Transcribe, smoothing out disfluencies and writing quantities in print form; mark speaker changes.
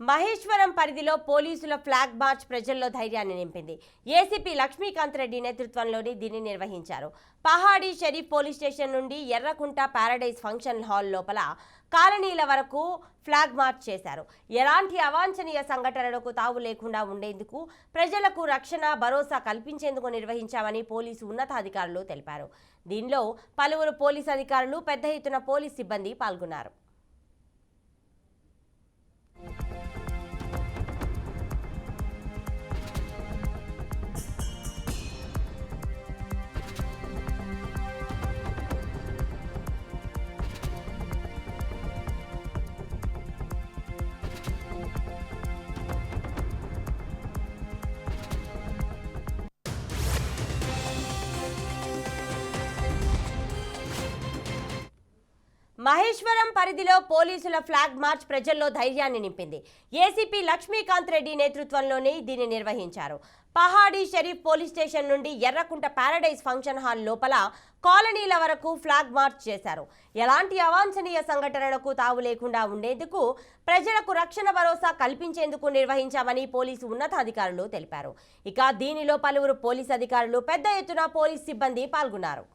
Speaker 1: మహేశ్వరం పరిధిలో పోలీసుల flag March ప్రజల్లో ధైర్యాన్ని నింపింది. ఏసీపీ లక్ష్మీకాంత్ రెడ్డి నేతృత్వంలోని దీన్ని నిర్వహించారు. పహాడీ షరీఫ్ పోలీస్ స్టేషన్ నుండి ఎర్రకుంట పారడైజ్ ఫంక్షన్ హాల్ లోపల కాలనీల వరకు ఫ్లాగ్ మార్చ్ చేశారు. ఎలాంటి అవాంఛనీయ సంఘటనలకు తావు లేకుండా ఉండేందుకు ప్రజలకు రక్షణ భరోసా కల్పించేందుకు నిర్వహించామని పోలీసు ఉన్నతాధికారులు తెలిపారు. దీనిలో పలువురు పోలీసు అధికారులు, పెద్ద ఎత్తున పోలీస్ సిబ్బంది పాల్గొన్నారు. మహేశ్వరం పరిధిలో పోలీసుల ఫ్లాగ్ మార్చ్ ప్రజల్లో ధైర్యాన్ని నింపింది. ఏసీపీ లక్ష్మీకాంత్ రెడ్డి నేతృత్వంలోనే దీన్ని నిర్వహించారు. పహాడీ షరీఫ్ పోలీస్ స్టేషన్ నుండి ఎర్రకుంట పారడైజ్ ఫంక్షన్ హాల్ లోపల కాలనీల వరకు ఫ్లాగ్ మార్చ్ చేశారు. ఎలాంటి అవాంఛనీయ సంఘటనలకు తావు లేకుండా ఉండేందుకు ప్రజలకు రక్షణ భరోసా కల్పించేందుకు నిర్వహించామని పోలీసు ఉన్నతాధికారులు తెలిపారు. ఇక దీనిలో పలువురు పోలీసు అధికారులు, పెద్ద ఎత్తున పోలీస్ సిబ్బంది పాల్గొన్నారు.